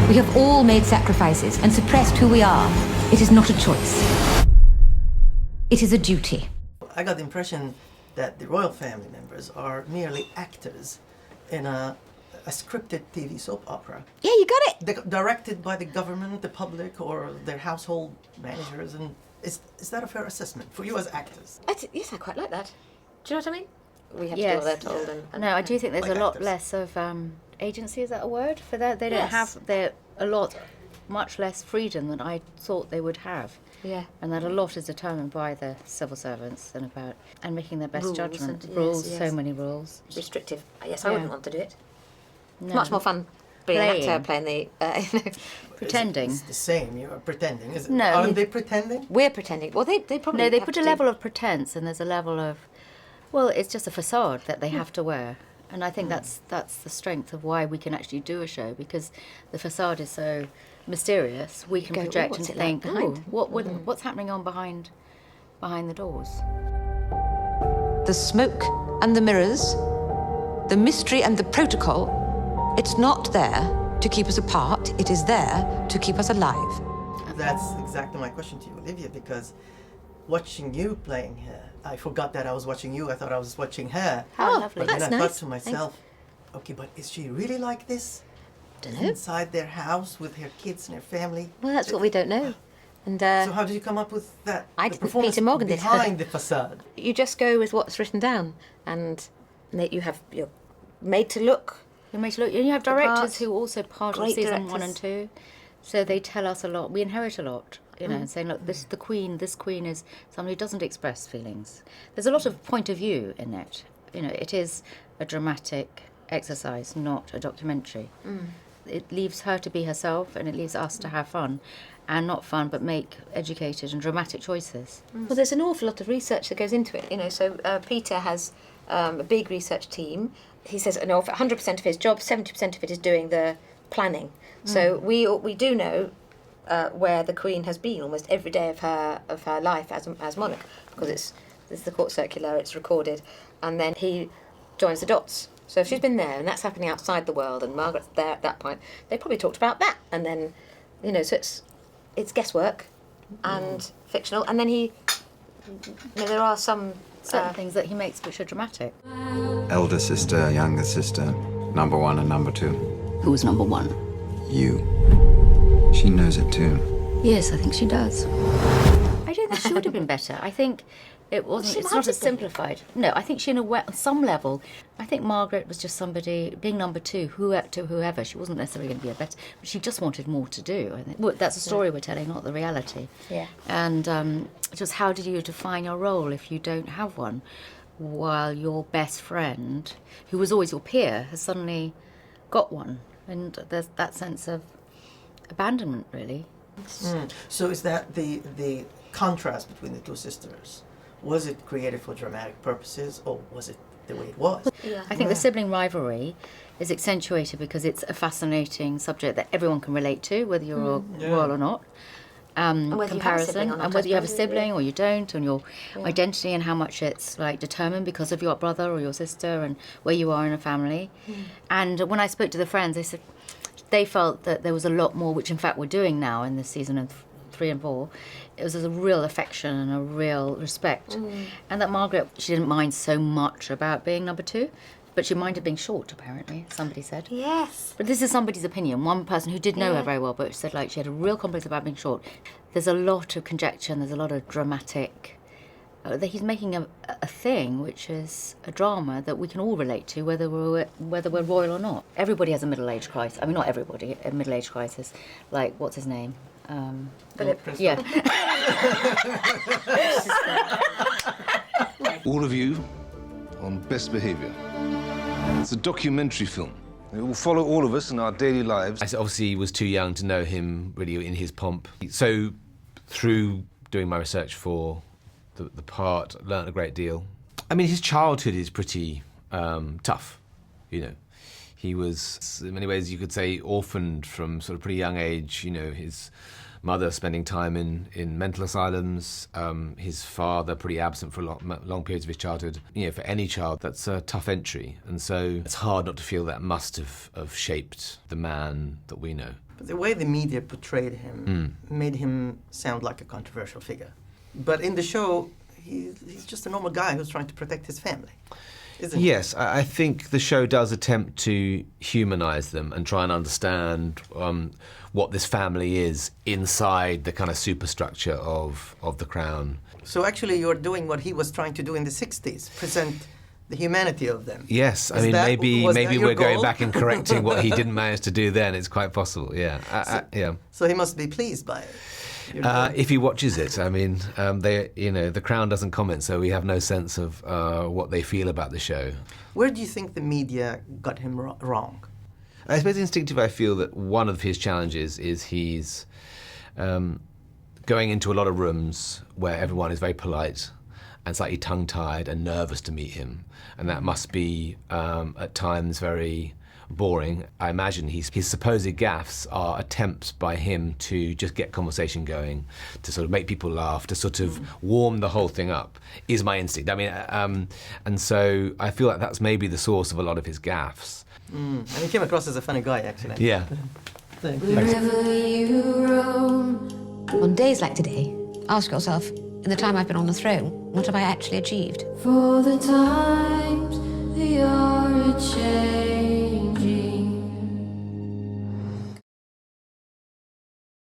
We have all made sacrifices and suppressed who we are. It is not a choice. It is a duty. I got the impression that the royal family members are merely actors in a scripted TV soap opera. Yeah, you got it. They're directed by the government, the public, or their household managers. And is that a fair assessment for you as actors? Yes, I quite like that. Do you know what I mean? We have Yes. to do what they're told. And No, I do think there's Like a lot actors. less of agency, is that a word for that? They don't Yes. have, they're much less freedom than I thought they would have. Yeah. And that a lot is determined by the civil servants and making their best Rules judgment. and- Rules, yes, so yes. many rules. Restrictive. Yes, I Yeah. wouldn't want to do it. No. It's much more fun being an Playing. actor playing the... Pretending. It's the same. You're pretending. No. Aren't they pretending? We're pretending. Well, they probably No, they have put to a do- level of pretense, and there's a level of, well, it's just a facade that they have to wear. And I think that's the strength of why we can actually do a show, because the facade is so mysterious. We can go, "Ooh, project what's and it like think, behind?" what's happening on behind the doors? The smoke and the mirrors, the mystery and the protocol, it's not there to keep us apart, it is there to keep us alive. That's exactly my question to you, Olivia, because watching you playing her, I forgot that I was watching you. I thought I was watching her. How lovely. But then That's I thought nice. to myself, okay, but is she really like this? Dunno. Inside their house with her kids and her family? Well, that's what we don't know. And So how did you come up with that? I the didn't, performance Peter Morgan did. behind the facade. You just go with what's written down, and that you're made to look. You make it look, and you have directors parts, who are also part of great season 1 directors. and 2, so they tell us a lot. We inherit a lot, and saying, look, this queen is someone who doesn't express feelings. There's a lot of point of view in it. It is a dramatic exercise, not a documentary. It leaves her to be herself, and it leaves us to have fun, and not fun, but make educated and dramatic choices. Well, there's an awful lot of research that goes into it. So Peter has a big research team. He says, 100% of his job, 70% of it is doing the planning. So we do know where the Queen has been almost every day of her life as monarch, because it's the court circular, it's recorded, and then he joins the dots. So if she's been there and that's happening outside the world, and Margaret's there at that point, they probably talked about that, and then so it's guesswork and fictional, and then there are some Certain things that he makes which are dramatic. Elder sister, younger sister, number 1 and number 2. Who's number 1? You. She knows it too. Yes, I think she does. I don't think she would have been better. I think it wasn't. She It's might not have as been. simplified. No, I think she, on some level, I think Margaret was just somebody being number 2, to whoever. She wasn't necessarily going to be a better, but she just wanted more to do. I think that's a story we're telling, not the reality. Yeah. And just how do you define your role if you don't have one, while your best friend, who was always your peer, has suddenly got one, and there's that sense of abandonment, really. So is that the contrast between the two sisters? Was it created for dramatic purposes, or was it the way it was? I think the sibling rivalry is accentuated because it's a fascinating subject that everyone can relate to, whether you're royal or not. whether you have a sibling or not, and whether you have a I suppose, sibling or you don't, and your identity and how much it's determined because of your brother or your sister and where you are in a family. And when I spoke to the friends, they said they felt that there was a lot more, which in fact we're doing now in this season of 3 and 4. It was a real affection and a real respect, and that Margaret, she didn't mind so much about being number 2. But she minded being short, apparently, somebody said. Yes. But this is somebody's opinion. One person who did know her very well, but said she had a real complex about being short. There's a lot of conjecture and there's a lot of dramatic. That he's making a thing which is a drama that we can all relate to, whether we're royal or not. Everybody has a middle-age crisis. I mean, not everybody, a middle-age crisis. Like, what's his name? Philip. Yeah. All of you on Best Behaviour. It's a documentary film. It will follow all of us in our daily lives. I obviously was too young to know him really in his pomp. So through doing my research for the part, I learnt a great deal. I mean, his childhood is pretty tough, He was, in many ways, you could say, orphaned from sort of pretty young age. His mother spending time in mental asylums, his father pretty absent for long periods of his childhood. You know, for any child, that's a tough entry. And so it's hard not to feel that must have shaped the man that we know. But the way the media portrayed him made him sound like a controversial figure. But in the show, he's just a normal guy who's trying to protect his family, isn't he? Yes, I think the show does attempt to humanise them and try and understand what this family is inside the kind of superstructure of the Crown. So actually you're doing what he was trying to do in the 60s, present the humanity of them. Yes, I mean, maybe we're going back and correcting what he didn't manage to do then. It's quite possible, yeah. Yeah. So he must be pleased by it. If he watches it, I mean, the Crown doesn't comment, so we have no sense of what they feel about the show. Where do you think the media got him wrong? I suppose instinctively I feel that one of his challenges is he's going into a lot of rooms where everyone is very polite and slightly tongue-tied and nervous to meet him. And that must be, at times, very boring. I imagine his supposed gaffes are attempts by him to just get conversation going, to sort of make people laugh, to sort of warm the whole thing up, is my instinct. I mean, and so I feel like that's maybe the source of a lot of his gaffes. And he came across as a funny guy, actually. Yeah. Thank you. Wherever you roam. On days like today, ask yourself, in the time I've been on the throne, what have I actually achieved? For the times they are a change.